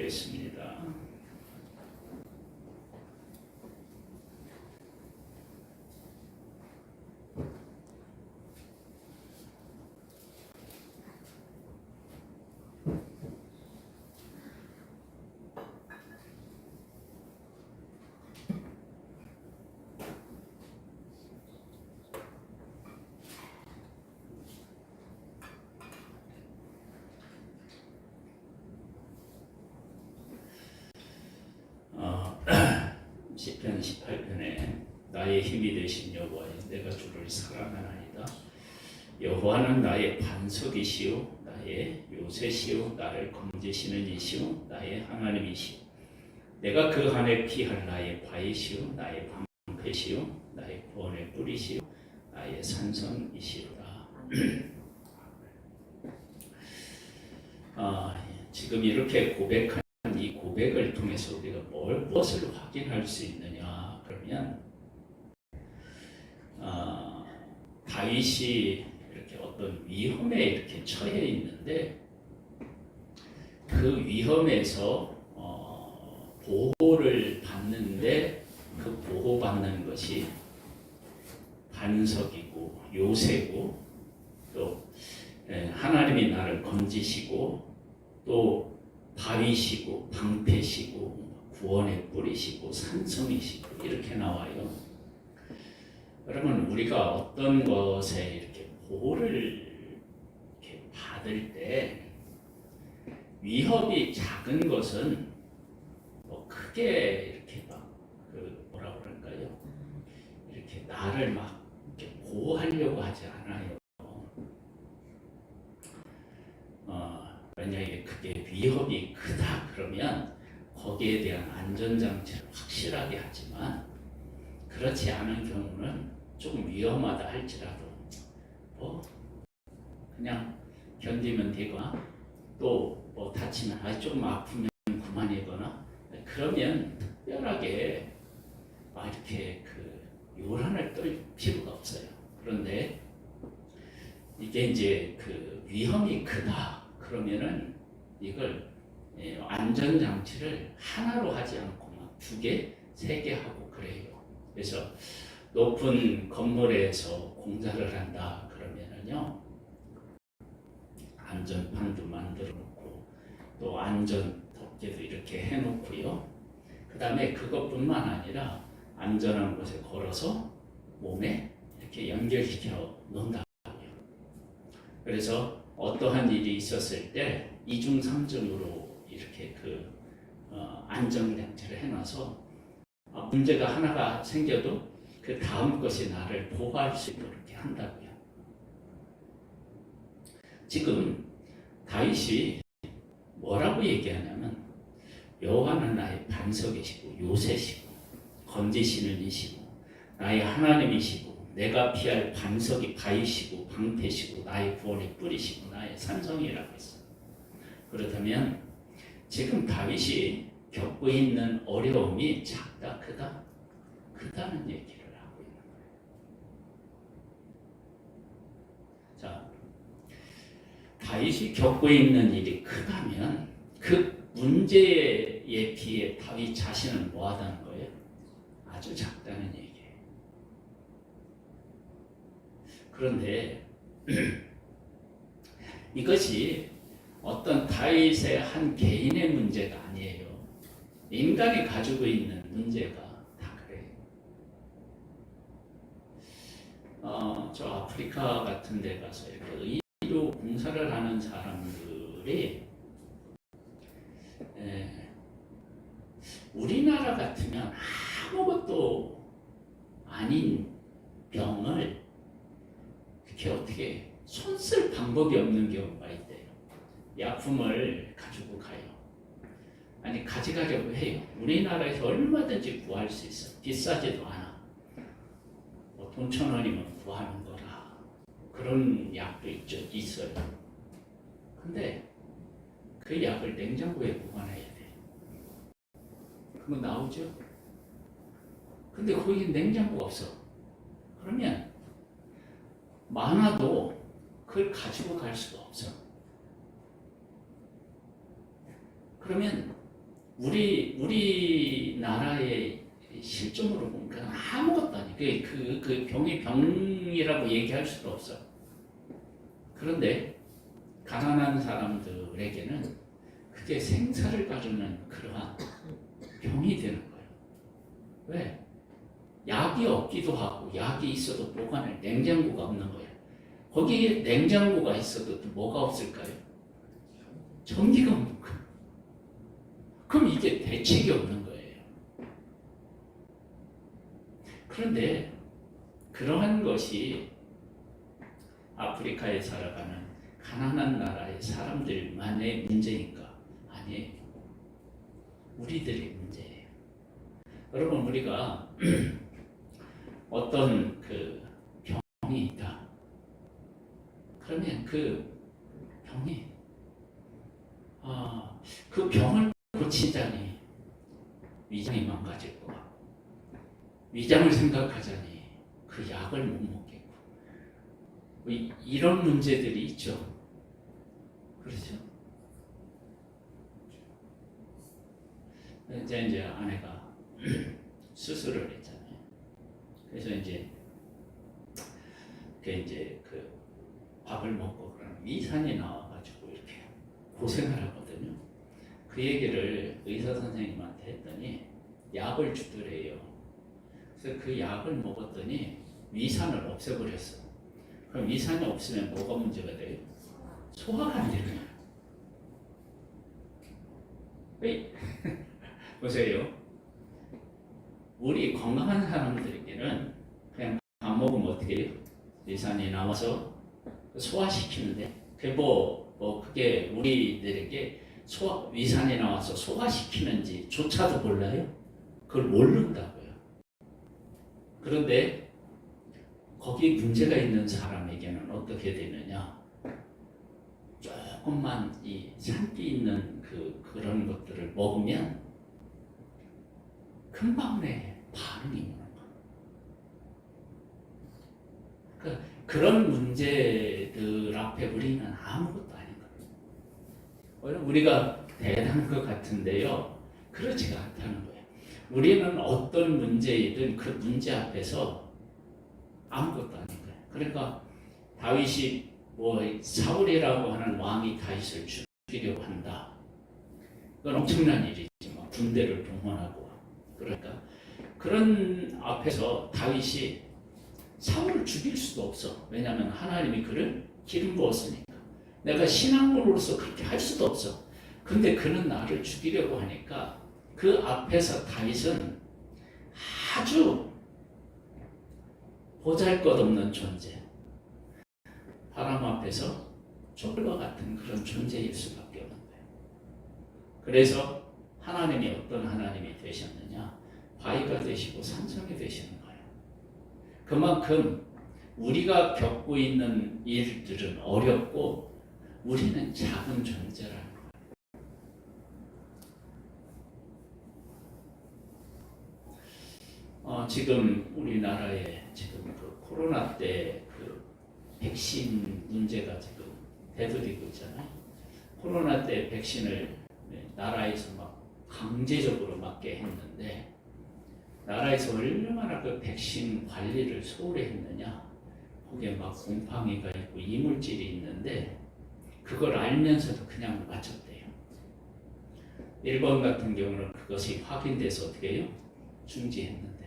보겠습니다. 시편 18편에 나의 힘이 되신 여호와여 내가 주를 사랑하나이다. 여호와는 나의 반석이시오 나의 요새시오 나를 건지시는 이시오 나의 하나님이시오 내가 그 안에 피할 나의 바위시오 나의 방패시오 나의 구원의 뿌리시오 나의 산성이시로다. 지금 이렇게 고백한 이 고백을 통해서 우리가 무엇을 확인할 수 있느냐 그러면 다윗이 이렇게 어떤 위험에 이렇게 처해 있는데 그 위험에서 보호를 받는데 그 보호받는 것이 반석이고 요새고 또 하나님이 나를 건지시고 또 바위시고 방패시고 구원의 뿌리시고 산성이시고 이렇게 나와요. 그러면 우리가 어떤 것에 이렇게 보호를 이렇게 받을 때 위협이 작은 것은 뭐 크게 이렇게 막 뭐라 그럴까요? 이렇게 나를 막 이렇게 보호하려고 하지 않아요. 만약에 그게 위협이 크다 그러면 거기에 대한 안전장치를 확실하게 하지만 그렇지 않은 경우는 조금 위험하다 할지라도 뭐 그냥 견디면 되거나 또 뭐 다치면 조금 아프면 그만이거나 그러면 특별하게 이렇게 요란을 떨 필요가 없어요. 그런데 이게 이제 위험이 크다 그러면은 이걸 안전장치를 하나로 하지 않고 막 2개, 3개 하고 그래요. 그래서 높은 건물에서 공사를 한다 그러면은요 안전판도 만들어 놓고 또 안전 덮개도 이렇게 해놓고요. 그 다음에 그것뿐만 아니라 안전한 곳에 걸어서 몸에 이렇게 연결시켜 놓는다고요. 그래서 어떠한 일이 있었을 때 2중 3중으로 이렇게 안전장치를 해놔서 문제가 하나가 생겨도 그 다음 것이 나를 보호할 수 있도록 이렇게 한다고요. 지금 다윗이 뭐라고 얘기하냐면 여호와는 나의 반석이시고 요새시고 건지시는 이시고 나의 하나님이시고 내가 피할 반석이 바위시고 방패시고 나의 구원의 뿌리시고 나의 산성이라고 했어요. 그렇다면 지금 다윗이 겪고 있는 어려움이 작다 크다? 크다는 얘기를 하고 있는 거예요. 자, 다윗이 겪고 있는 일이 크다면 그 문제에 비해 다윗 자신은 뭐 하다는 거예요? 아주 작다는 얘기예요. 그런데 이것이 어떤 다윗의 한 개인의 문제가 아니에요. 인간이 가지고 있는 문제가 다 그래요. 저 아프리카 같은 데 가서 이렇게 의료 봉사를 하는 사람들이 우리나라 같으면 아무것도 아닌 병을 이렇게 어떻게 손 쓸 방법이 없는 경우가 있대요. 약품을 가지고 가요. 아니 가져가려고 해요. 우리나라에서 얼마든지 구할 수 있어. 비싸지도 않아. 뭐 돈 1,000원이면 구하는 거라. 그런 약도 있어요. 근데 그 약을 냉장고에 보관해야 돼. 그러면 나오죠? 근데 거기 냉장고가 없어. 그러면 많아도 그걸 가지고 갈 수가 없어. 그러면 우리나라의 실종으로 보면 그냥 아무것도 아니에요. 그 병이 병이라고 얘기할 수도 없어. 그런데 가난한 사람들에게는 그게 생사를 가르는 그러한 병이 되는 거예요. 왜? 약이 없기도 하고 약이 있어도 보관할 냉장고가 없는 거예요. 거기에 냉장고가 있어도 또 뭐가 없을까요? 전기가 없는 거예요. 그럼 이게 대책이 없는 거예요. 그런데 그러한 것이 아프리카에 살아가는 가난한 나라의 사람들만의 문제인가? 아니에요. 우리들의 문제예요. 여러분, 우리가 어떤 그 병이 있다. 그러면 그 병이 그 병을 고치자니 위장이 망가질 것 같고, 위장을 생각하자니 그 약을 못 먹겠고, 이런 문제들이 있죠. 그렇죠? 이제 아내가 수술을 했잖아요. 그래서 이제 그 밥을 먹고 그러면 위산이 나와가지고 이렇게 고생을 하거든요. 그 얘기를 의사 선생님한테 했더니 약을 주더래요. 그래서 그 약을 먹었더니 위산을 없애버렸어. 그럼 위산이 없으면 뭐가 문제가 돼요? 소화가 안 되는 거예요. 왜? 보세요. 우리 건강한 사람들에게는 그냥 밥 먹으면 어떻게 해요? 위산이 나와서 소화시키는데, 그게 우리들에게 위산이 나와서 소화시키는지조차도 몰라요? 그걸 모른다고요. 그런데 거기 문제가 있는 사람에게는 어떻게 되느냐? 조금만 이 산기 있는 그런 것들을 먹으면 금방 내 반응이 오는 거예요. 그런 문제들 앞에 우리는 아무것도 아닌 거예요. 우리가 대단한 것 같은데요, 그렇지가 않다는 거예요. 우리는 어떤 문제이든 그 문제 앞에서 아무것도 아닌 거예요. 그러니까 다윗이 사울이라고 하는 왕이 다윗을 죽이려고 한다. 그건 엄청난 일이지. 군대를 동원하고. 그러니까 그런 앞에서 다윗이 사울을 죽일 수도 없어. 왜냐하면 하나님이 그를 기름 부었으니까. 내가 신앙으로서 그렇게 할 수도 없어. 근데 그는 나를 죽이려고 하니까 그 앞에서 다윗은 아주 보잘것없는 존재, 바람 앞에서 조물과 같은 그런 존재일 수밖에 없는 거예요. 그래서 하나님이 어떤 하나님이 되셨느냐? 바위가 되시고 산성이 되시는 거예요. 그만큼 우리가 겪고 있는 일들은 어렵고 우리는 작은 존재라는 거예요. 지금 우리나라에 지금 그 코로나 때 그 백신 문제가 지금 대두되고 있잖아요. 코로나 때 백신을 나라에서 막 강제적으로 맞게 했는데, 나라에서 얼마나 그 백신 관리를 소홀히 했느냐. 거기에 막 곰팡이가 있고 이물질이 있는데 그걸 알면서도 그냥 맞췄대요. 일본 같은 경우는 그것이 확인돼서 어떻게 해요? 중지했는데.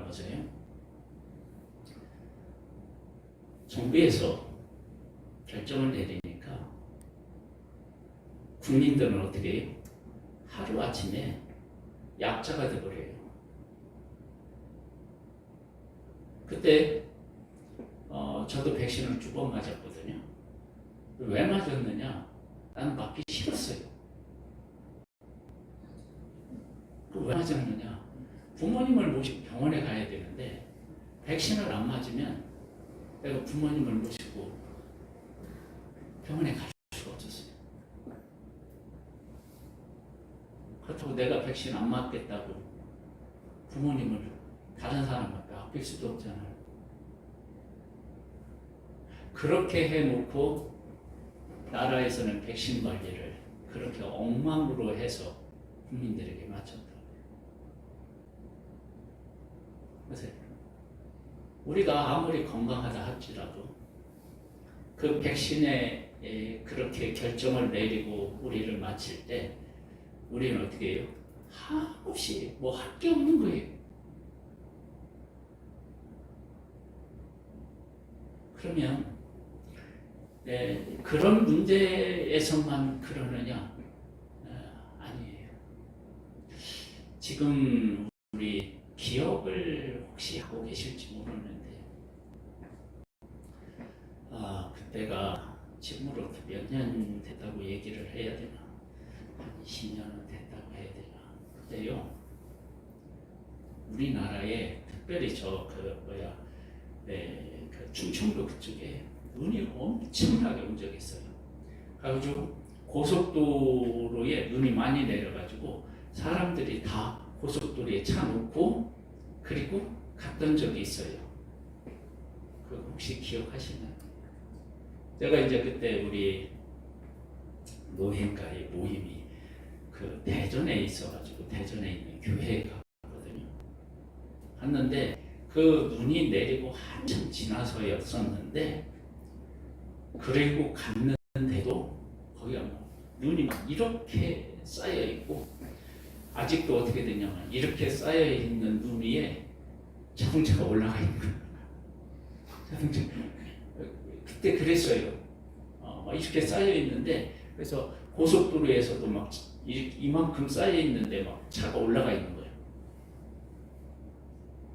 보세요. 정부에서 결정을 내리니까 국민들은 어떻게 해요? 하루아침에 약자가 되어버려요. 그때 저도 백신을 2번 맞았거든요. 왜 맞았느냐? 나는 맞기 싫었어요. 왜 맞았느냐? 부모님을 모시고 병원에 가야 되는데 백신을 안 맞으면 내가 부모님을 모시고 병원에 갈 수가 없었어요. 그렇다고 내가 백신 안 맞겠다고 부모님을 다른 사람한테 아낄 수도 없잖아요. 그렇게 해놓고 나라에서는 백신 관리를 그렇게 엉망으로 해서 국민들에게 맞췄다. 그래서 우리가 아무리 건강하다 할지라도 그 백신에 그렇게 결정을 내리고 우리를 마칠 때 우리는 어떻게 해요? 한없이 뭐 할 게 없는 거예요. 그러면 그런 문제에서만 그러느냐? 아니에요. 지금 우리 기억을 혹시 하고 계실지 모르는데 그때가 지금으로부터 몇 년 됐다고 얘기를 해야 되나? 한 20년은 됐다고 해야 되나? 그때요. 우리나라에 특별히 그 충청도 그쪽에 눈이 엄청나게 온 적이 있어요. 그래가지고 고속도로에 눈이 많이 내려가지고 사람들이 다 고속도로에 차 놓고 그리고 갔던 적이 있어요. 그 혹시 기억하시나요? 제가 이제 그때 우리 노행가의 모임이 그 대전에 있어가지고 대전에 있는 교회에 갔거든요. 갔는데 그 눈이 내리고 한참 지나서였었는데 그리고 갔는데도 거기가 눈이 막 이렇게 쌓여 있고 아직도 어떻게 되냐면 이렇게 쌓여 있는 눈 위에 자동차가 올라가 있는 거예요. 자동차 그때 그랬어요. 이렇게 쌓여 있는데 그래서 고속도로에서도 막 이만큼 쌓여 있는데 막 차가 올라가 있는 거예요.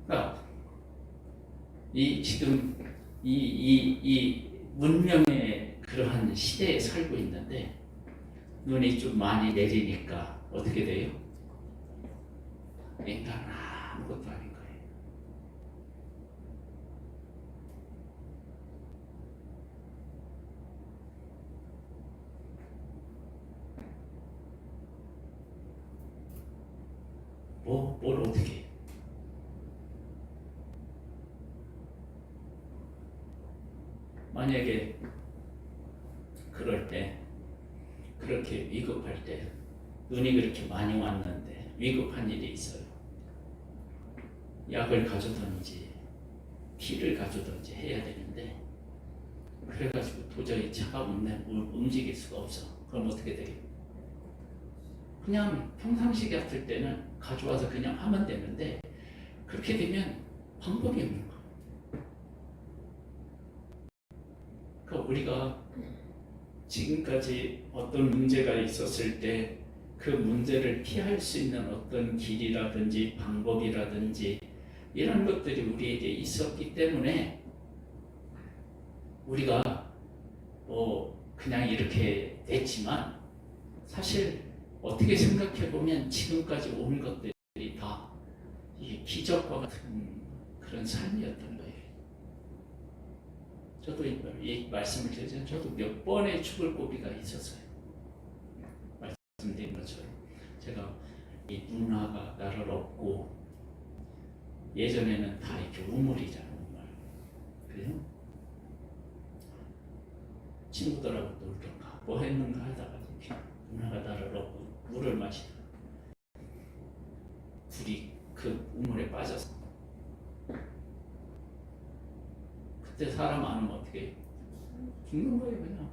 그러니까 지금 이 문명의 그러한 시대에 살고 있는데 눈이 좀 많이 내리니까 어떻게 돼요? 인간은 아무것도 아닌 거예요. 뭘 어떻게 해요? 만약에 그럴 때 그렇게 위급할 때 눈이 그렇게 많이 왔는데 위급한 일이 있어요. 약을 가져든지 피를 가져든지 해야 되는데 그래가지고 도저히 차가 움직일 수가 없어. 그럼 어떻게 돼요? 그냥 평상시 같을 때는 가져와서 그냥 하면 되는데 그렇게 되면 방법이 없는 거예요. 그러니까 우리가 지금까지 어떤 문제가 있었을 때 그 문제를 피할 수 있는 어떤 길이라든지 방법이라든지 이런 것들이 우리에게 있었기 때문에 우리가 그냥 이렇게 됐지만 사실 어떻게 생각해 보면 지금까지 온 것들이 다 이 기적과 같은 그런 삶이었던 거예요. 저도 이 말씀을 드리자면 저도 몇 번의 죽을 고비가 있었어요. 말씀드린 것처럼 제가 이 누나가 나를 업고 예전에는 다 이렇게 우물이잖아요. 우물. 그래요? 친구들하고 놀던가 뭐 했는가 하다가 누나가 나를 업고 물을 마시다가 불이 그 우물에 빠져서 그때 사람 아니면 어떻게 해요? 죽는 거예요 그냥.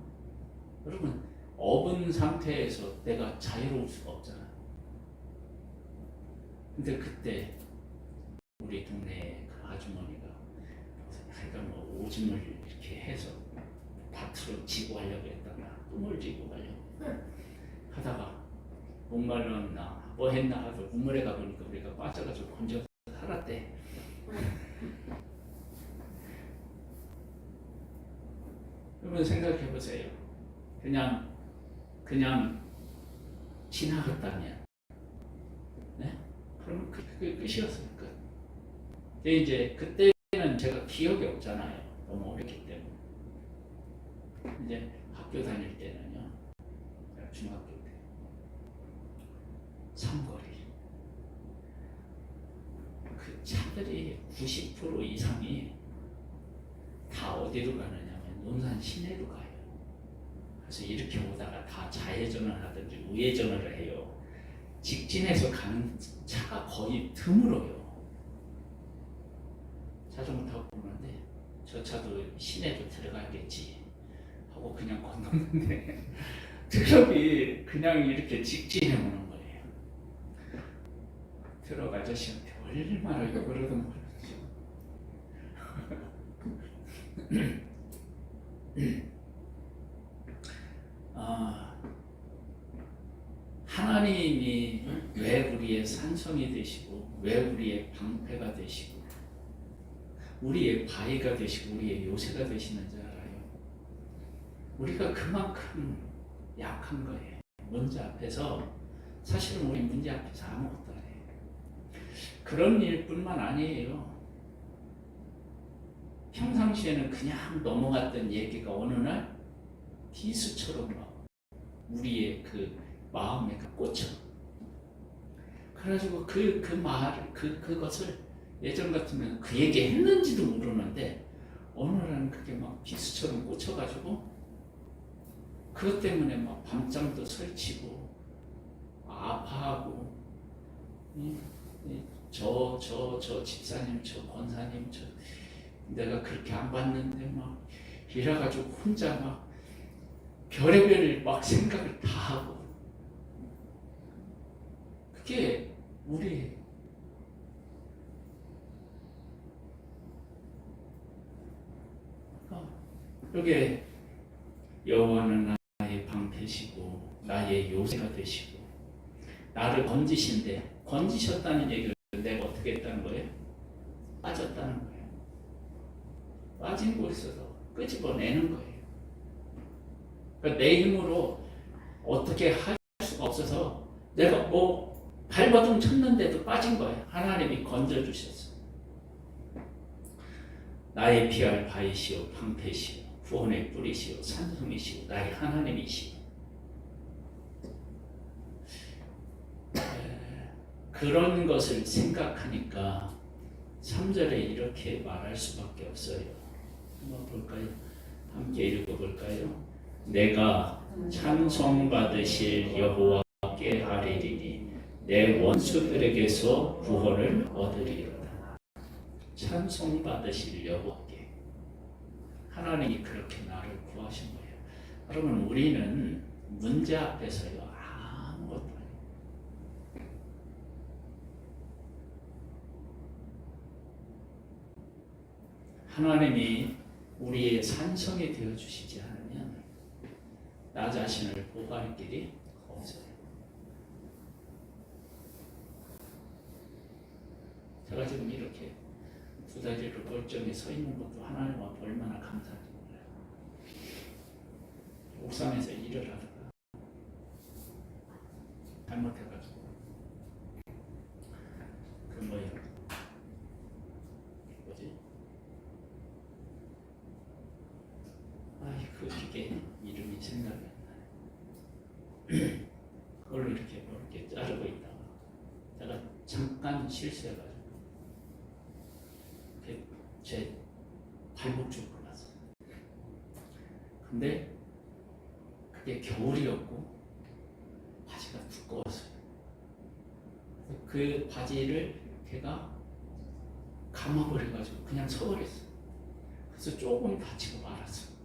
여러분 업은 상태에서 내가 자유로울 수가 없잖아요. 근데 그때 우리 동네 그 아주머니가 하여간 뭐 오줌을 이렇게 해서 밭으로 지고 하려고 했다가 똥을 지고 가려고 하다가 목말랐나 뭐 했나 하고 우물에 가보니까 우리가 빠져가지고 건져서 살았대. 여러분 생각해 보세요. 그냥 지나갔다면, 네? 그러면 그게 끝이었을 것. 근데 이제 그때는 제가 기억이 없잖아요. 너무 어렸기 때문에. 이제 학교 다닐 때는요, 중학교 때 삼거리 그 차들이 90% 이상이 다 어디로 가느냐면 논산 시내로 가요. 그래서 이렇게 오다가 다 좌회전을 하든지 우회전을 해요. 직진해서 가는 차가 거의 드물어요. 자전거 타고 오는데 저 차도 시내도 들어가겠지 하고 그냥 건너는데 트럭이 그냥 이렇게 직진해 오는 거예요. 트럭 아저씨한테 얼마나 욕을 하던 거지. 하나님이 왜 우리의 산성이 되시고 왜 우리의 방패가 되시고 우리의 바위가 되시고 우리의 요새가 되시는지 알아요? 우리가 그만큼 약한 거예요. 문제 앞에서 사실은 우리 문제 앞에서 아무것도 안 해요. 그런 일뿐만 아니에요. 평상시에는 그냥 넘어갔던 얘기가 어느 날 비수처럼 막 우리의 그 마음에 꽂혀. 그래가지고 그것을 예전 같으면 그 얘기 했는지도 모르는데 어느 날은 그게 막 비수처럼 꽂혀가지고 그것 때문에 막 밤잠도 설치고 아파하고 저 집사님, 저 권사님, 내가 그렇게 안 봤는데 막 이래가지고 혼자 막 별의별 막 생각을 다 하고 그게 우리 여기 여호와는 나의 방패시고 나의 요새가 되시고 나를 건지신데 건지셨다는 얘기를 내가 어떻게 했다는 거예요? 빠졌다는 거예요. 빠진 곳에서 끄집어내는 거예요. 그러니까 내 힘으로 어떻게 할 수가 없어서 내가 뭐 발버둥 쳤는데도 빠진 거예요. 하나님이 건져주셨어요. 나의 피할 바위시오 방패시오 구원의 뿌리시오 산성이시오 나의 하나님이시오. 그런 것을 생각하니까 3절에 이렇게 말할 수밖에 없어요. 한번 볼까요? 함께 읽어볼까요? 내가 찬송받으실 여호와께 아뢰리니 내 원수들에게서 구원을 얻으리로다. 찬송받으실 여호와께 하나님이 그렇게 나를 구하신 거예요. 그러면 우리는 문제 앞에서요 아무것도 아니에요. 하나님이 우리의 산성이 되어주시지 않으면 나 자신을 보호할 길이 없어요. 제가 지금 이렇게 두 다리로 멀쩡히 서 있는 것도 하나님 앞에 얼마나 감사한지 몰라요. 옥상에서 일을 하다가 잘못해가지고 그 뭐지? 그 기계 이름이 생각이 안 나요. 그걸로 이렇게 자르고 있다가 제가 잠깐 실수해가지고 제 발목 쪽으로 났어요. 근데 그게 겨울이었고 바지가 두꺼웠어요. 그 바지를 제가 감아버려가지고 그냥 서버렸어요. 그래서 조금 다치고 말았어요.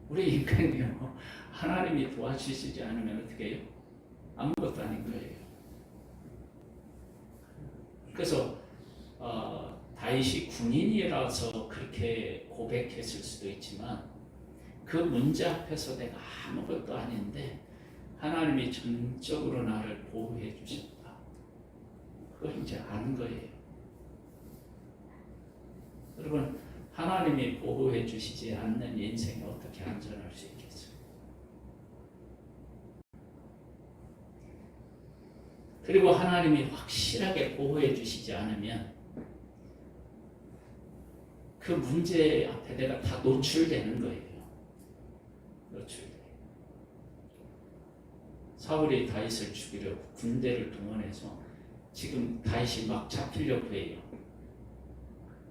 우리 인간이요 하나님이 도와주시지 않으면 어떻게 해요? 아무것도 아닌 거예요. 그래서 다윗이 군인이라서 그렇게 고백했을 수도 있지만 그 문제 앞에서 내가 아무것도 아닌데 하나님이 전적으로 나를 보호해 주셨다. 그걸 이제 아는 거예요. 여러분 하나님이 보호해 주시지 않는 인생이 어떻게 안전할 수 있겠어요? 그리고 하나님이 확실하게 보호해 주시지 않으면 그 문제 앞에 내가 다 노출되는 거예요. 노출돼요. 사울이 다윗을 죽이려고 군대를 동원해서 지금 다윗이 막 잡히려고 해요.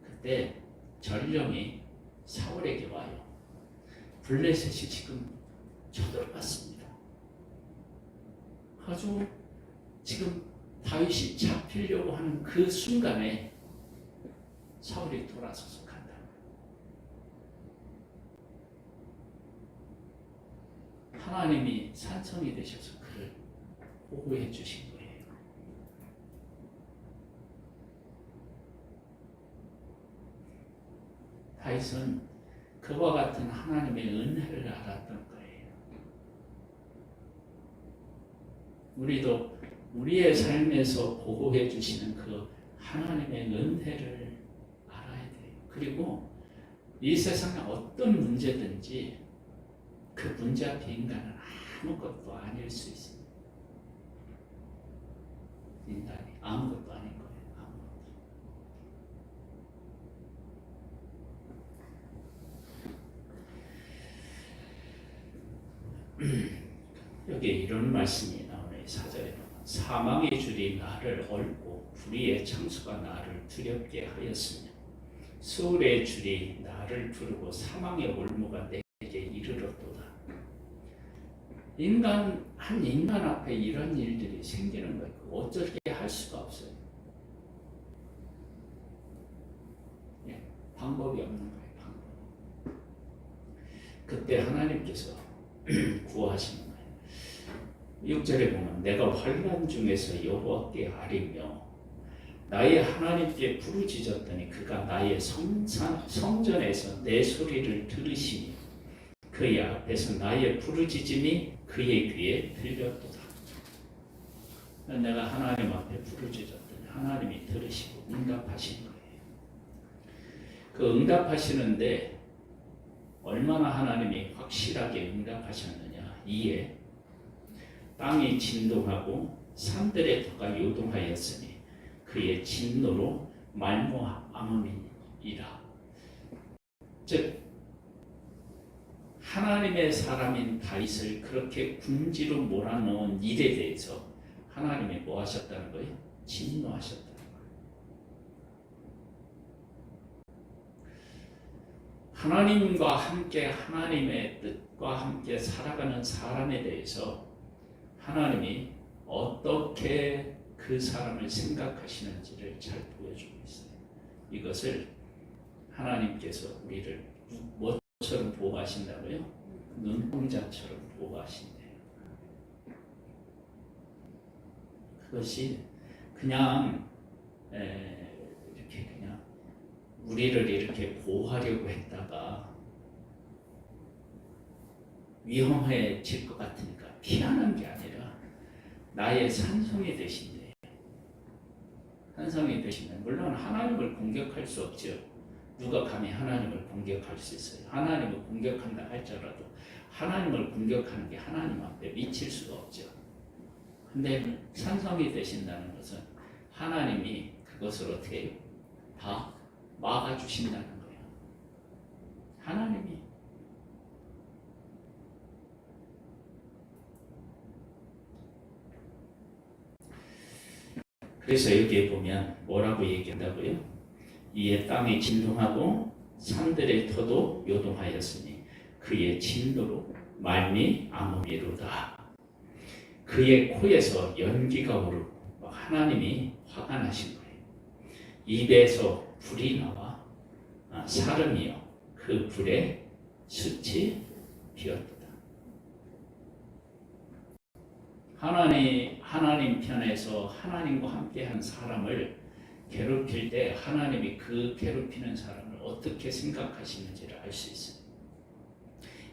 그때 전령이 사울에게 와요. 블레셋이 지금 쳐들어갔습니다. 아주 지금 다윗이 잡히려고 하는 그 순간에 사울이 돌아서서 간다. 하나님이 산성이 되셔서 그를 보호해 주신 거예요. 다윗은 그와 같은 하나님의 은혜를 알았던 거예요. 우리도 우리의 삶에서 보호해 주시는 그 하나님의 은혜를 알아야 돼요. 그리고 이 세상에 어떤 문제든지 그 문제 앞에 인간은 아무것도 아닐 수 있습니다. 인간이 아무것도 아닌 거예요. 여기 이런 말씀이 나오네요. 4절에 사망의 줄이 나를 얽고 불의의 창수가 나를 두렵게 하였으며 수울의 줄이 나를 두르고 사망의 올무가 내게 이르렀도다. 한 인간 앞에 이런 일들이 생기는 거예요. 어떻게 할 수가 없어요. 방법이 없는 거예요. 방법. 그때 하나님께서 구하시는 거예요. 6절에 보면 내가 환난 중에서 여호와께 아뢰며 나의 하나님께 부르짖었더니 그가 나의 성전에서 내 소리를 들으시니 그의 앞에서 나의 부르짖음이 그의 귀에 들렸도다. 내가 하나님 앞에 부르짖었더니 하나님이 들으시고 응답하신 거예요. 그 응답하시는데 얼마나 하나님이 확실하게 응답하셨느냐. 이에 땅이 진동하고 산들의 터가 요동하였으니 그의 진노로 말미암음이니라. 즉 하나님의 사람인 다윗을 그렇게 궁지로 몰아넣은 일에 대해서 하나님이 뭐 하셨다는 거예요? 진노하셨다는 거예요. 하나님과 함께 하나님의 뜻과 함께 살아가는 사람에 대해서 하나님이 어떻게 그 사람을 생각하시는지를 잘 보여주고 있어요. 이것을 하나님께서 우리를 뭐처럼 보호하신다고요? 눈동자처럼 보호하신대요. 그것이 그냥 이렇게 그냥 우리를 이렇게 보호하려고 했다가 위험해질 것 같으니까 피하는 게 아니라 나의 산성이 되신대요. 산성이 되시면 물론 하나님을 공격할 수 없죠. 누가 감히 하나님을 공격할 수 있어요? 하나님을 공격한다 할지라도 하나님을 공격하는 게 하나님 앞에 미칠 수가 없죠. 근데 산성이 되신다는 것은 하나님이 그것을 어떻게 해요? 다 막아주신다는 거예요. 하나님이. 그래서 여기에 보면 뭐라고 얘기한다고요? 이에 땅이 진동하고 산들의 터도 요동하였으니 그의 진노로 말미암음이로다. 그의 코에서 연기가 오르고 하나님이 화가 나신 거예요. 입에서 불이 나와 사름이요 그 불에 숯이 피었도다. 하나님 편에서 하나님과 함께한 사람을 괴롭힐 때 하나님이 그 괴롭히는 사람을 어떻게 생각하시는지를 알 수 있어요.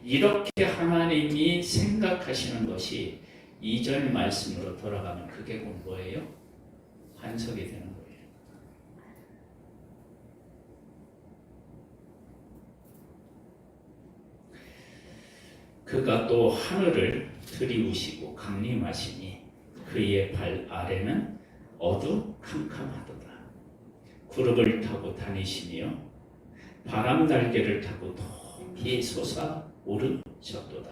이렇게 하나님이 생각하시는 것이 2절 말씀으로 돌아가면 그게 뭐예요? 반석이 되는 거예요. 그가 또 하늘을 들이우시고 강림하시니 그의 발 아래는 어두캄캄하도다. 구름을 타고 다니시며 바람 날개를 타고 높이 솟아 오르셨도다.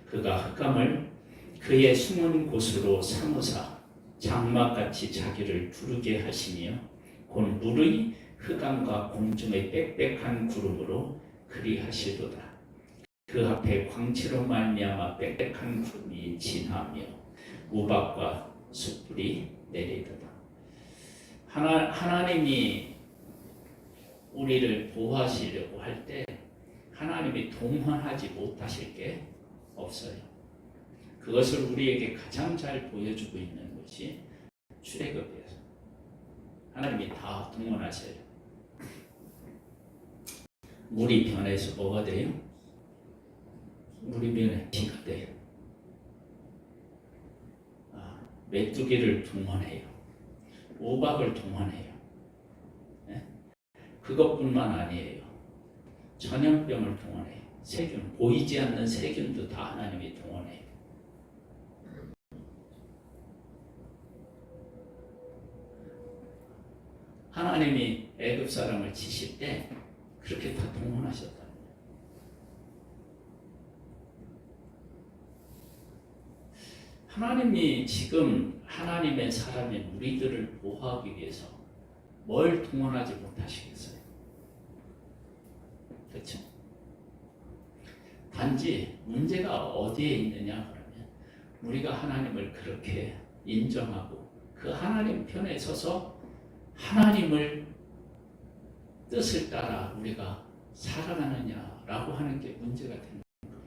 그가 흑암을 그의 숨은 곳으로 삼으사 장막같이 자기를 두르게 하시며 곧 물의 흑암과 공중의 빽빽한 구름으로 그리하시도다. 그 앞에 광채로 말미암아 빽빽한 구름이 지나며 우박과 숯불이 내리도다. 하나님이 우리를 보호하시려고 할 때 하나님이 동원하지 못하실 게 없어요. 그것을 우리에게 가장 잘 보여주고 있는 것이 출애굽이에요. 하나님이 다 동원하셔요. 물이 변해서 뭐가 돼요? 물이 변해 비가 돼요. 메뚜기를 동원해요. 우박을 동원해요. 네? 그것뿐만 아니에요. 전염병을 동원해요. 세균, 보이지 않는 세균도 다 하나님이 동원해요. 하나님이 애굽 사람을 치실 때 그렇게 다 동원하셨다. 하나님이 지금 하나님의 사람인 우리들을 보호하기 위해서 뭘 동원하지 못하시겠어요? 그렇죠? 단지 문제가 어디에 있느냐 그러면 우리가 하나님을 그렇게 인정하고 그 하나님 편에 서서 하나님을 뜻을 따라 우리가 살아가느냐라고 하는 게 문제가 되는 거예요.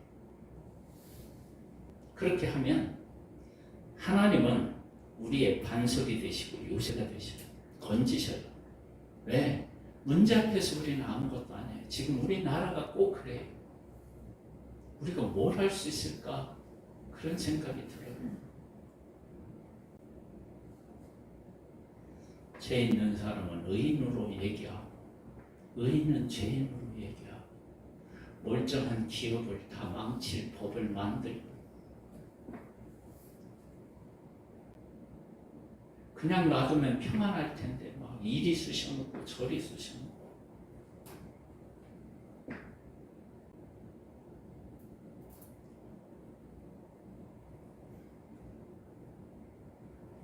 그렇게 하면 하나님은 우리의 반석이 되시고 요새가 되셔요. 건지셔요. 왜? 문제 앞에서 우리는 아무것도 아니에요. 지금 우리나라가 꼭 그래요. 우리가 뭘 할 수 있을까? 그런 생각이 들어요. 죄 있는 사람은 의인으로 얘기하고 의인은 죄인으로 얘기하고 멀쩡한 기업을 다 망칠 법을 만들고 그냥 놔두면 평안할 텐데 막 이리 쑤셔놓고 저리 쑤셔놓고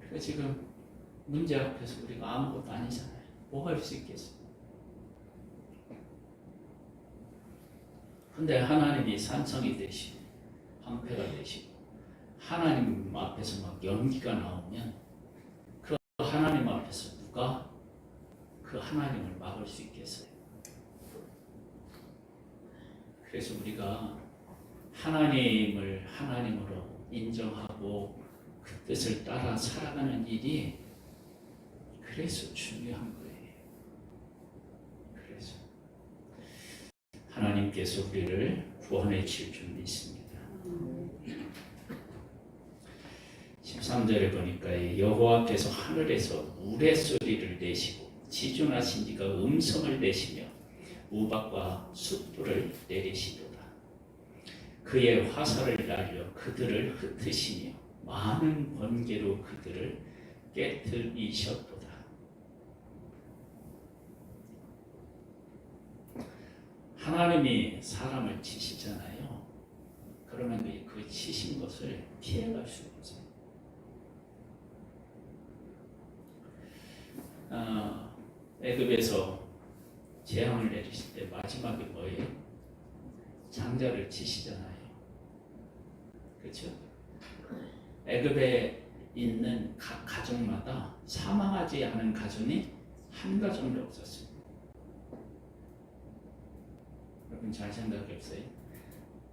그러니까 지금 문제 앞에서 우리가 아무것도 아니잖아요. 뭐 할 수 있겠어요? 근데 하나님이 산성이 되시고 방패가 되시고 하나님 앞에서 막 연기가 나오면 그 하나님 앞에서 누가 그 하나님을 막을 수 있겠어요? 그래서 우리가 하나님을 하나님으로 인정하고 그 뜻을 따라 살아가는 일이 그래서 중요한 거예요. 그래서 하나님께서 우리를 구원해 주실 줄 믿습니다. 13절에 보니까 여호와께서 하늘에서 우레소리를 내시고 지존하신 이가 음성을 내시며 우박과 숯불을 내리시도다. 그의 화살을 날려 그들을 흩으시며 많은 번개로 그들을 깨뜨리셨도다. 하나님이 사람을 치시잖아요. 그러면 그 치신 것을 피해갈 수 없어요. 애굽에서 재앙을 내리실 때 마지막에 뭐예요? 장자를 치시잖아요. 그렇죠? 애굽에 있는 각 가족마다 사망하지 않은 가정이 한 가정도 없었어요. 여러분 잘 생각해 보세요.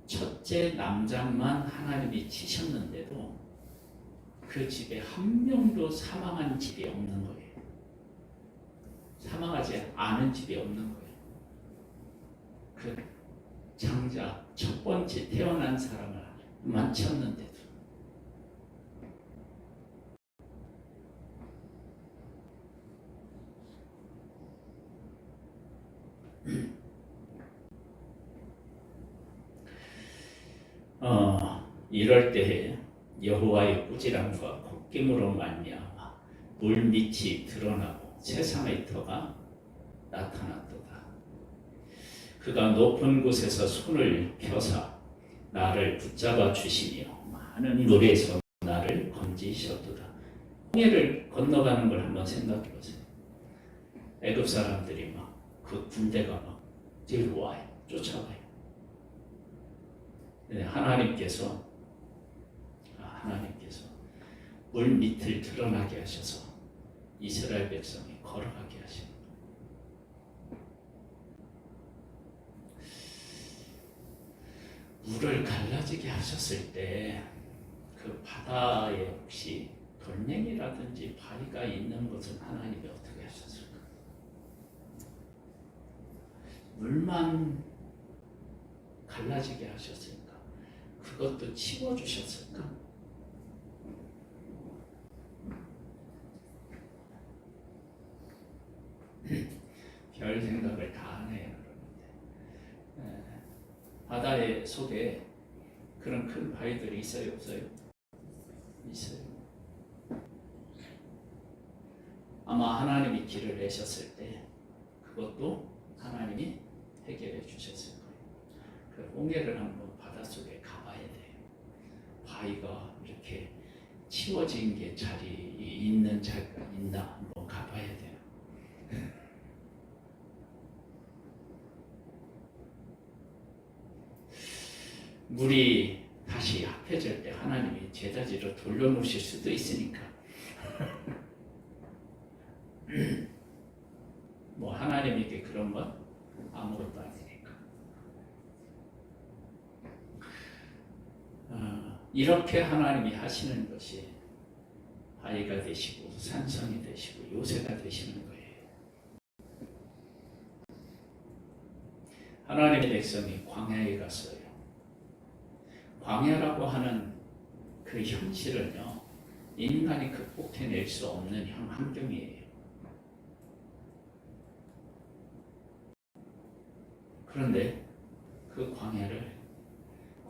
첫째 남자만 하나님이 치셨는데도 그 집에 한 명도 사망한 집이 없는 거예요. 사망하지 않은 집이 없는 거예요. 그 장자 첫 번째 태어난 사람을만 쳤는데도 이럴 때 여호와의 꾸지람과 콧김으로 말미암아 물밑이 드러나고 세상의 터가 나타났도다. 그가 높은 곳에서 손을 펴사 나를 붙잡아 주시며 많은 물에서 나를 건지셨도다. 홍해를 건너가는 걸 한번 생각해 보세요. 애굽 사람들이 막 그 군대가 막 뒤로 와요. 쫓아와요. 하나님께서 물 밑을 드러나게 하셔서 이스라엘 백성이 걸어가게 하시는 거예요. 물을 갈라지게 하셨을 때 그 바다에 혹시 돌멩이라든지 바위가 있는 것은 하나님이 어떻게 하셨을까? 물만 갈라지게 하셨을까? 그것도 치워주셨을까? 별 생각을 다 하네요, 여러분들. 바다의 속에 그런 큰 바위들이 있어요, 없어요? 있어요. 아마 하나님이 길을 내셨을 때 그것도 하나님이 해결해 주셨을 거예요. 그 홍해를 한번 바닷속에 가봐야 돼요. 바위가 이렇게 치워진 게 있는 자리가 있나 한번 가봐야 돼요. 물이 다시 합해질 때 하나님이 제자지로 돌려놓으실 수도 있으니까 뭐 하나님에게 그런 건 아무것도 아니니까. 이렇게 하나님이 하시는 것이 바위가 되시고 산성이 되시고 요새가 되시는 거예요. 하나님의 백성이 광야에 갔어요. 광야라고 하는 그 현실은요, 인간이 극복해낼 수 없는 환경이에요. 그런데 그 광야를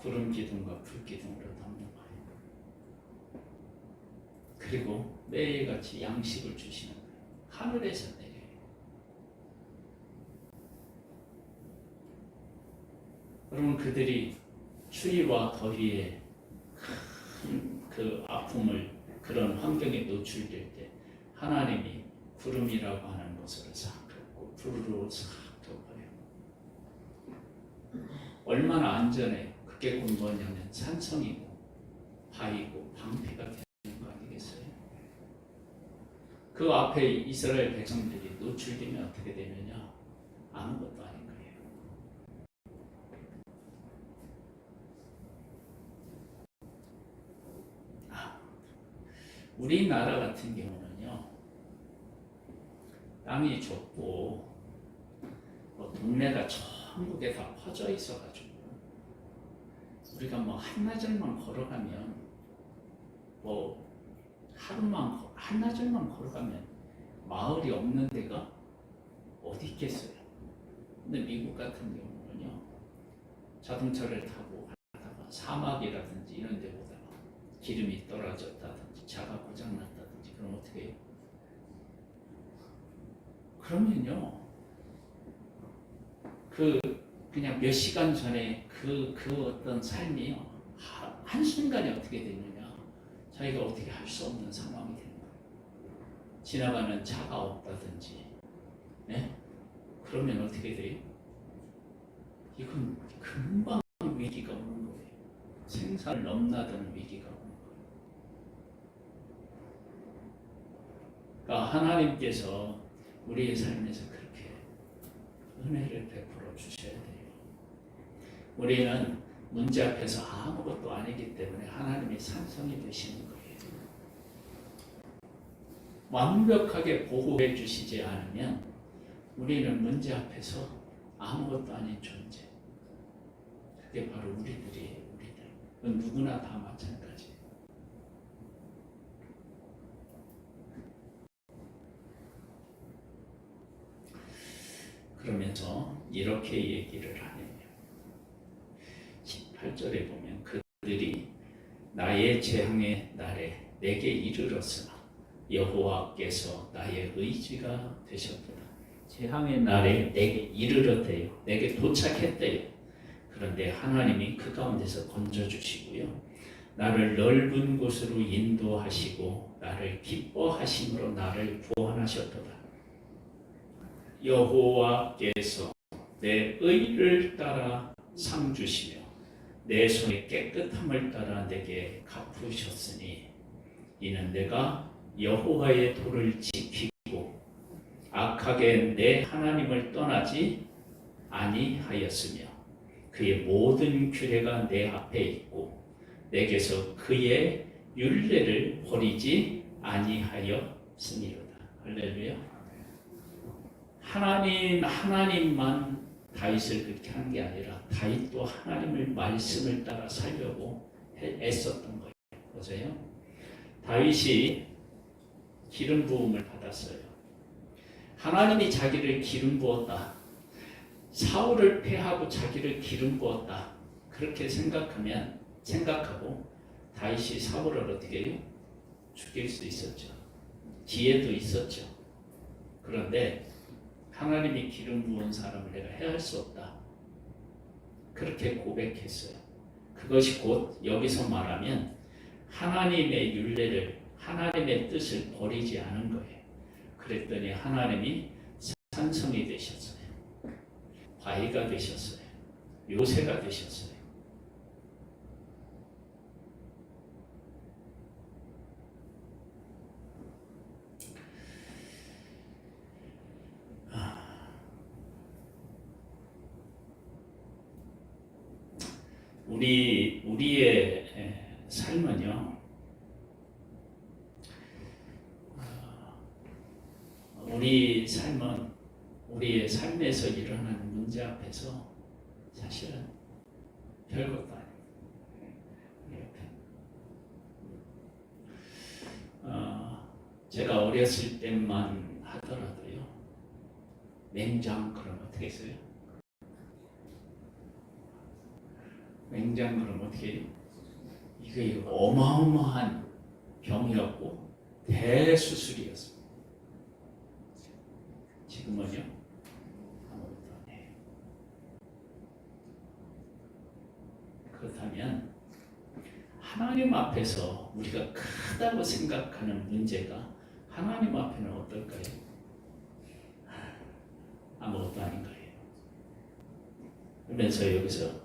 구름 기둥과 불 기둥으로 넘는 거예요. 그리고 매일같이 양식을 주시는 거예요. 하늘에서 내려요. 여러분, 그들이 추위와 더위에 그 아픔을 그런 환경에 노출될 때 하나님이 구름이라고 하는 것을 싹 덮고 불으로 싹 덮어요. 얼마나 안전해요. 그게 곧 뭐냐면 산성이고 바위고 방패가 되는 거 아니겠어요? 그 앞에 이스라엘 백성들이 노출되면 어떻게 되느냐? 아무것도 아닌 거예요. 우리나라 같은 경우는요, 땅이 좁고 뭐 동네가 전국에 다 퍼져 있어가지고 우리가 뭐 한나절만 걸어가면 뭐 한나절만 걸어가면 마을이 없는 데가 어디 있겠어요. 근데 미국 같은 경우는요, 자동차를 타고 가다가 사막이라든지 이런 데 보다가 기름이 떨어졌다든지 차가 고장났다든지 그럼 어떻게 해요? 그러면요, 그냥 몇 시간 전에 그 어떤 삶이요, 한순간에 어떻게 되느냐, 자기가 어떻게 할 수 없는 상황이 되는 거예요. 지나가는 차가 없다든지, 네? 그러면 어떻게 돼요? 이건 금방 위기가 오는 거예요. 생사를 넘나드는 위기가 오는 거예요. 그러니까 하나님께서 우리의 삶에서 그렇게 은혜를 베풀어 주셔야 돼요. 우리는 문제 앞에서 아무것도 아니기 때문에 하나님이 산성이 되시는 거예요. 완벽하게 보호해 주시지 않으면 우리는 문제 앞에서 아무것도 아닌 존재. 그게 바로 우리들이에요. 그건 누구나 다 마찬가지예요. 그러면서 이렇게 얘기를 하네요. 18절에 보면 그들이 나의 재앙의 날에 내게 이르렀으나 여호와께서 나의 의지가 되셨도다. 재앙의 날에 내게 이르렀대요. 내게 도착했대요. 그런데 하나님이 그 가운데서 건져주시고요, 나를 넓은 곳으로 인도하시고 나를 기뻐하심으로 나를 구원하셨도다. 여호와께서 내 의를 따라 상 주시며 내 손의 깨끗함을 따라 내게 갚으셨으니 이는 내가 여호와의 도를 지키고 악하게 내 하나님을 떠나지 아니하였으며 그의 모든 규례가 내 앞에 있고 내게서 그의 율례를 버리지 아니하였으니로다. 할렐루야. 하나님만 다윗을 그렇게 한 게 아니라 다윗도 하나님을 말씀을 따라 살려고 애썼던 거예요. 보세요. 다윗이 기름 부음을 받았어요. 하나님이 자기를 기름 부었다. 사울을 패하고 자기를 기름 부었다. 그렇게 생각하고 다윗이 사울을 어떻게 해요? 죽일 수 있었죠. 기회도 있었죠. 그런데 하나님이 기름 부은 사람을 내가 해할 수 없다. 그렇게 고백했어요. 그것이 곧 여기서 말하면 하나님의 율례를, 하나님의 뜻을 버리지 않은 거예요. 그랬더니 하나님이 산성이 되셨어요. 과의가 되셨어요. 요새가 되셨어요. 우리의 삶은요, 우리의 삶에서 일어나는 문제 앞에서 사실은 별것도 아닙니다. 제가 어렸을 때만 하더라도요, 맹장 그러면 어떻게 했어요? 맹장 그러면 어떻게 해요? 이게 어마어마한 병이었고 대수술이었습니다. 지금은요? 아무것도 안 해요. 그렇다면 하나님 앞에서 우리가 크다고 생각하는 문제가 하나님 앞에는 어떨까요? 아무것도 아닌 거예요. 그러면서 여기서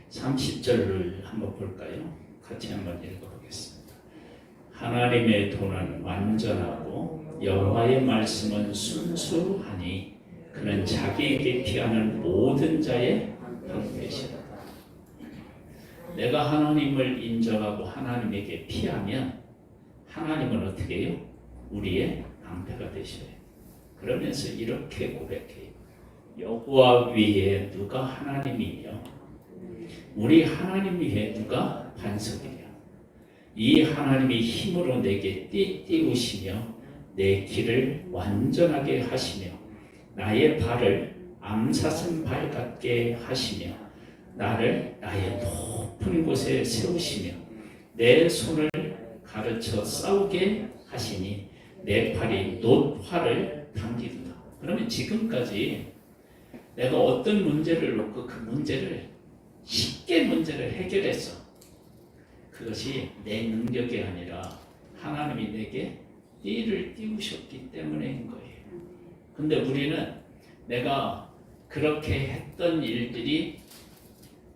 30절을 한번 볼까요? 같이 한번 읽어보겠습니다. 하나님의 도는 완전하고 여호와의 말씀은 순수하니 그는 자기에게 피하는 모든 자의 방패시다. 내가 하나님을 인정하고 하나님에게 피하면 하나님은 어떻게 해요? 우리의 방패가 되셔요. 그러면서 이렇게 고백해요. 여호와 위에 누가 하나님이며 우리 하나님 위에 누가 반석이냐. 이 하나님이 힘으로 내게 띠우시며 내 길을 완전하게 하시며 나의 발을 암사슴 발 같게 하시며 나를 나의 높은 곳에 세우시며 내 손을 가르쳐 싸우게 하시니 내 팔이 놋활을 당기도다. 그러면 지금까지 내가 어떤 문제를 놓고 그 문제를 쉽게 문제를 해결했어. 그것이 내 능력이 아니라 하나님이 내게 띠를 띄우셨기 때문인 거예요. 근데 우리는 내가 그렇게 했던 일들이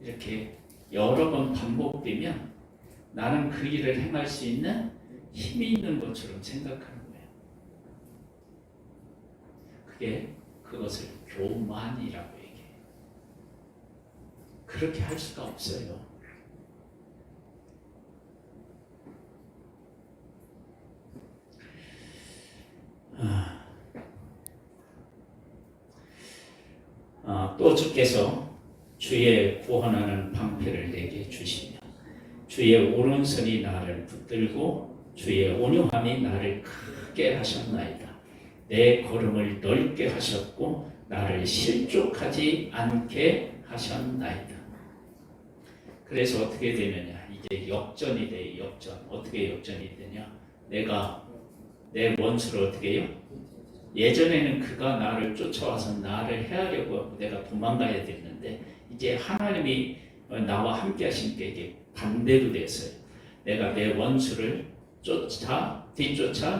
이렇게 여러 번 반복되면 나는 그 일을 행할 수 있는 힘이 있는 것처럼 생각하는 거예요. 그것을 교만이라고 얘기해요. 그렇게 할 수가 없어요. 또 주께서 주의 구원하는 방패를 내게 주시며 주의 오른손이 나를 붙들고 주의 온유함이 나를 크게 하셨나이다. 내 걸음을 넓게 하셨고 나를 실족하지 않게 하셨나이다. 그래서 어떻게 되느냐? 이제 역전이 돼. 역전. 어떻게 역전이 되냐? 내가 내 원수를 어떻게 해요? 예전에는 그가 나를 쫓아와서 나를 해하려고 하고 내가 도망가야 됐는데 이제 하나님이 나와 함께 하신 게 이게 반대로 됐어요. 내가 내 원수를 뒤쫓아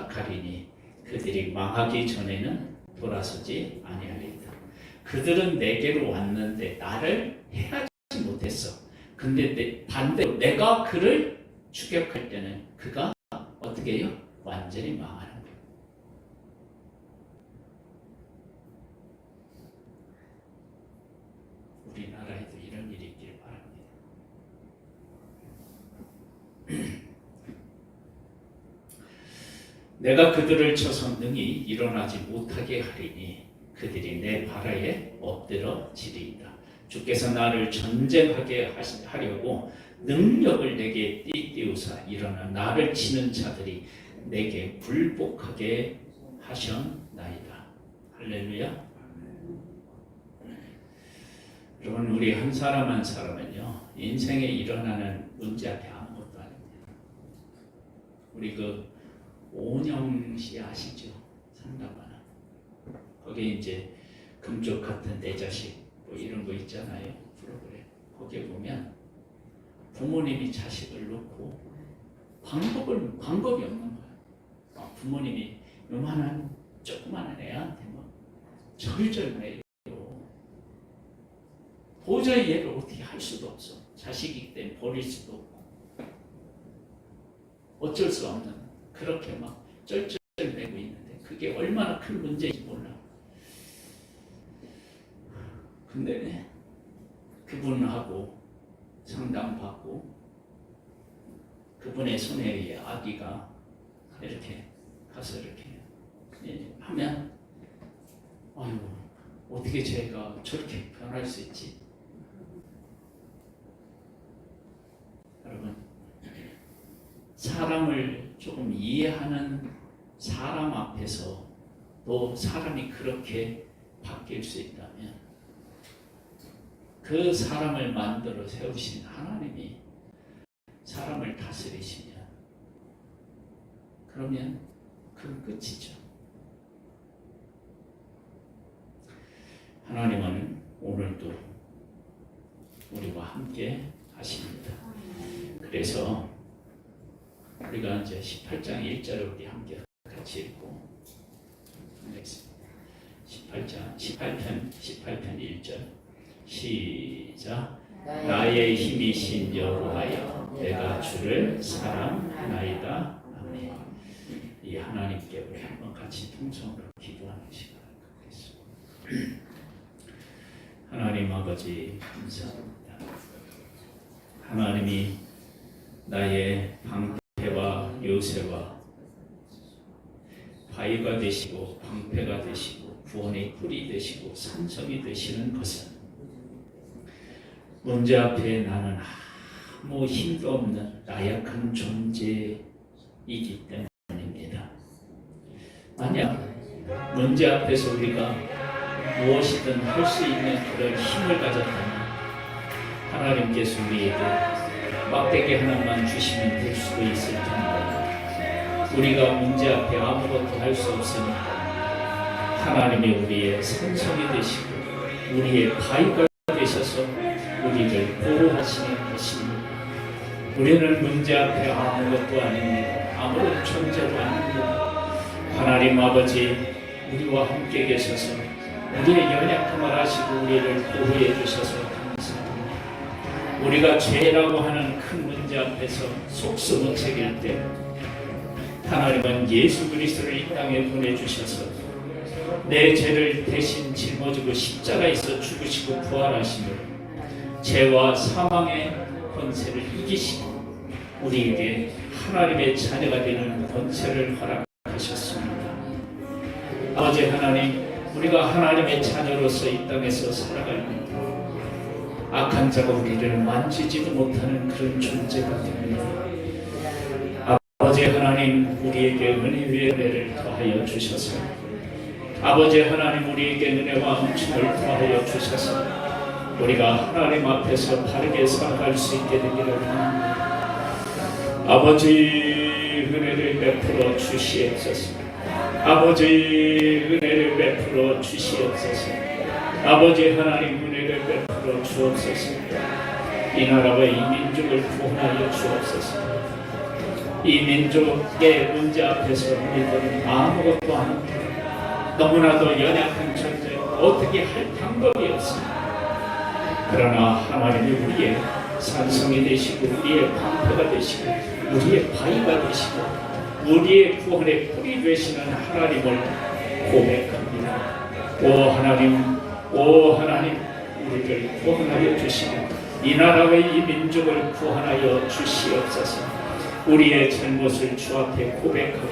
가리니 그들이 망하기 전에는 돌아서지 아니하리이다. 그들은 내게로 왔는데 나를 해하지 못했어. 근데 반대로 내가 그를 추격할 때는 그가 어떻게 해요? 완전히 망하는 거예요. 우리나라에도 이런 일이 있길 바랍니다. 내가 그들을 쳐서 능히 일어나지 못하게 하리니 그들이 내 발아에 엎드러지리이다. 주께서 나를 전쟁하게 하려고 능력을 내게 띠띠우사 일어나 나를 치는 자들이 내게 굴복하게 하셨나이다. 할렐루야. 여러분, 우리 한 사람 한 사람은요, 인생에 일어나는 문제 앞에 아무것도 아닙니다. 우리 오은영 씨 아시죠? 상담하는. 거기에 이제 금쪽 같은 내 자식 뭐 이런 거 있잖아요. 프로그램. 거기에 보면 부모님이 자식을 놓고 방법이 없는 거예요. 부모님이 요만한 조그마한 애한테 막 절절 매요. 도저히 얘를 어떻게 할 수도 없어. 자식이기 때문에 버릴 수도 없고 어쩔 수 없는 그렇게 막 쩔쩔 매고 있는데 그게 얼마나 큰 문제인지 몰라. 근데 그분하고 상담받고 그분의 손에 의해 아기가 이렇게 가서 이렇게 하면 아유 어떻게 제가 저렇게 변할 수 있지? 여러분, 사람을 조금 이해하는 사람 앞에서 또 사람이 그렇게 바뀔 수 있다면 그 사람을 만들어 세우신 하나님이 사람을 다스리시면 그러면 그건 끝이죠. 하나님은 오늘도 우리와 함께 하십니다. 그래서 우리가 이제 18장 1절을 우리 함께 같이 읽고 하겠습니다. 18편 1절 시작. 나의 힘이신 여호와여 내가 주를 사랑하나이다. 아멘. 이 하나님께 우리 한번 같이 통성으로 기도하는 시간을 갖겠습니다. 하나님 아버지 감사합니다. 하나님이 나의 방패와 요새와 바위가 되시고 방패가 되시고 구원의 뿔이 되시고 산성이 되시는 것은 문제 앞에 나는 아무 힘도 없는 나약한 존재이기 때문입니다. 만약 문제 앞에서 우리가 무엇이든 할 수 있는 그런 힘을 가졌다면 하나님께서 우리에게 막대기 하나만 주시면 될 수도 있을 텐데 우리가 문제 앞에 아무것도 할 수 없으니까 하나님이 우리의 산성이 되시고 우리의 바위가 되셔서 우리를 보호하시는 것입니다. 우리는 문제 앞에 아무것도 아닙니다. 아무런 존재도 아닙니다. 하나님 아버지 우리와 함께 계셔서 우리의 연약함을 아시고 우리를 보호해 주셔서 감사합니다. 우리가 죄라고 하는 큰 문제 앞에서 속수무책일 때 하나님은 예수 그리스도를 이 땅에 보내주셔서 내 죄를 대신 짊어지고 십자가에서 죽으시고 부활하시며 죄와 사망의 권세를 이기시고 우리에게 하나님의 자녀가 되는 권세를 허락하셨습니다. 아버지 하나님, 우리가 하나님의 자녀로서 이 땅에서 살아갈 때 악한 자가 우리를 만지지도 못하는 그런 존재가 됩니다. 아버지 하나님, 우리에게 은혜 위에 은혜를 더하여 주셔서 아버지 하나님, 우리에게 은혜와 은총을 더하여 주셔서 우리가 하나님 앞에서 바르게 살아갈 수 있게 되기를 원합니다. 아버지 은혜를 베풀어 주시옵소서. 아버지 은혜를 베풀어 주시옵소서. 아버지 하나님 은혜를 베풀어 주옵소서. 이 나라와 이 민족을 구원하여 주옵소서. 이 민족의 문제 앞에서 우리들은 아무것도 아닙니다. 너무나도 연약한 존재, 어떻게 할 방법이 없습니다. 그러나 하나님이 우리의 산성이 되시고 우리의 방패가 되시고 우리의 바위가 되시고 우리의 구원의 뿌리 되시는 하나님을 고백합니다. 오 하나님 우리를 구원하여 주시고 이 나라의 이 민족을 구원하여 주시옵소서. 우리의 잘못을 주 앞에 고백하고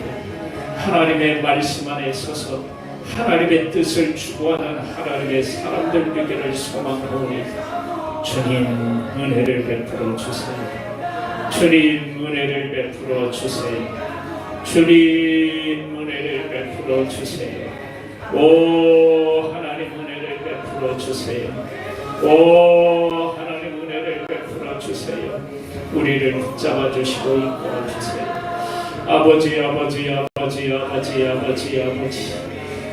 하나님의 말씀 안에 서서 하나님의 뜻을 추구하는 하나님의 사람들 되기를 소망하오니 주님 은혜를 베풀어 주세요. 주님 은혜를 베풀어 주세요. 주님 은혜를 베풀어 주세요. 오 하나님 은혜를 베풀어 주세요. 오 하나님 은혜를 베풀어 주세요. 우리를 붙잡아 주시고 이끌어 주세요. 아버지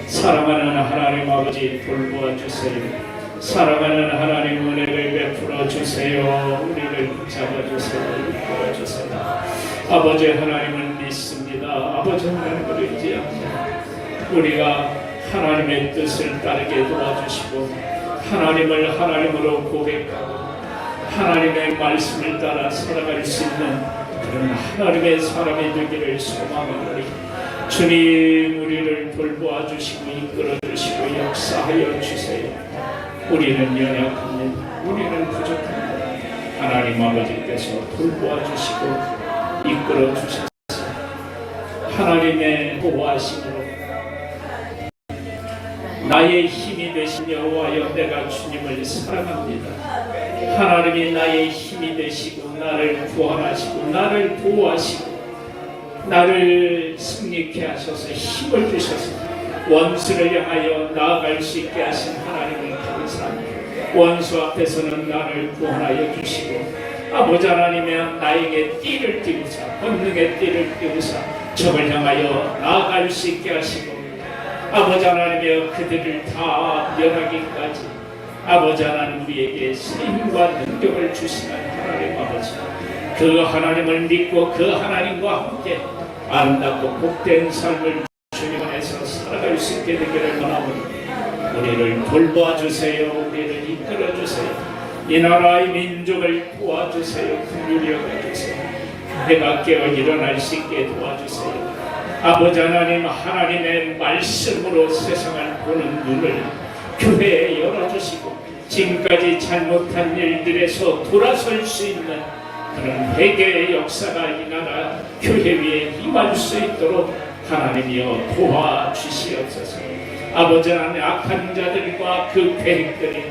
사랑하는 하나님 아버지 돌보아 주세요. 사랑하는 하나님 은혜를 베풀어 주세요. 우리를 붙잡아 주세요. 이끌어 주세요. 아버지 하나님을 믿습니다. 아버지 하나님을 의지합니다. 우리가 하나님의 뜻을 따르게 도와주시고 하나님을 하나님으로 고백하고 하나님의 말씀을 따라 살아갈 수 있는 그런 하나님의 사람이 되기를 소망하오니 주님 우리를 돌보아 주시고 이끌어 주시고 역사하여 주세요. 우리는 연약합니다. 우리는 부족합니다. 하나님 아버지께서 돌보아 주시고 이끌어 주셔서 하나님의 보호하심으로 나의 힘이 되신 여호와여 내가 주님을 사랑합니다. 하나님이 나의 힘이 되시고 나를 구원하시고 나를 보호하시고 나를 승리케 하셔서 힘을 주셔서 원수를 향하여 나아갈 수 있게 하신 하나님을 감사합니다. 원수 앞에서는 나를 구원하여 주시고 아버지 하나님의 나에게 띠를 띄우사 권능의 띠를 띄우사 적을 향하여 나아갈 수 있게 하시고 아버지 하나님의 그들을 다 멸하기까지 아버지 하나님 우리에게 힘과 능력을 주시는 하나님 아버지 그 하나님을 믿고 그 하나님과 함께 아름답고 복된 삶을 주님 안에서 살아갈 수 있게 되기를 원하오니 우리를 돌보아 주세요. 우리를 이끌어 주세요. 이 나라의 민족을 도와주세요. 긍휼히 여겨주세요. 해가 깨어 일어날 수 있게 도와주세요. 아버지 하나님 하나님의 말씀으로 세상을 보는 눈을 교회에 열어주시고 지금까지 잘못한 일들에서 돌아설 수 있는 그런 회개의 역사가 이 나라 교회 위에 임할 수 있도록 하나님이여 도와주시옵소서. 아버지 하나님 악한 자들과 그 계획들이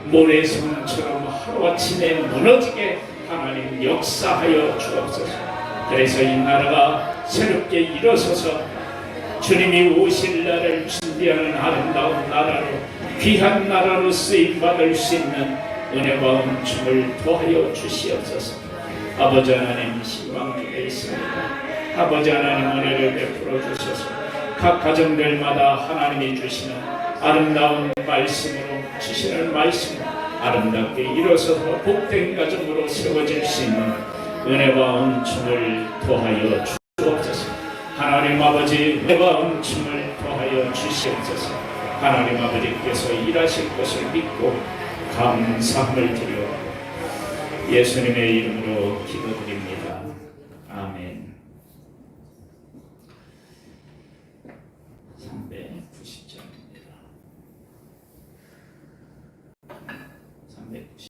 모래성처럼 하루아침에 무너지게 하나님 역사하여 주옵소서. 그래서 이 나라가 새롭게 일어서서 주님이 오실 날을 준비하는 아름다운 나라로 귀한 나라로 쓰임받을 수 있는 은혜와 은총을 더하여 주시옵소서. 아버지 하나님 신방 중에 있습니다. 아버지 하나님 은혜를 베풀어 주셔서 각 가정들마다 하나님이 주시는 아름다운 말씀으로 주시는 말씀으로 아름답게 일어서서 복된 가정으로 세워질 수 있는 은혜와 은총을 더하여 주옵소서. 하나님 아버지 은혜와 은총을 더하여 주시옵소서. 하나님 아버지께서 일하실 것을 믿고 감사함을 드려 예수님의 이름으로 기도드립니다.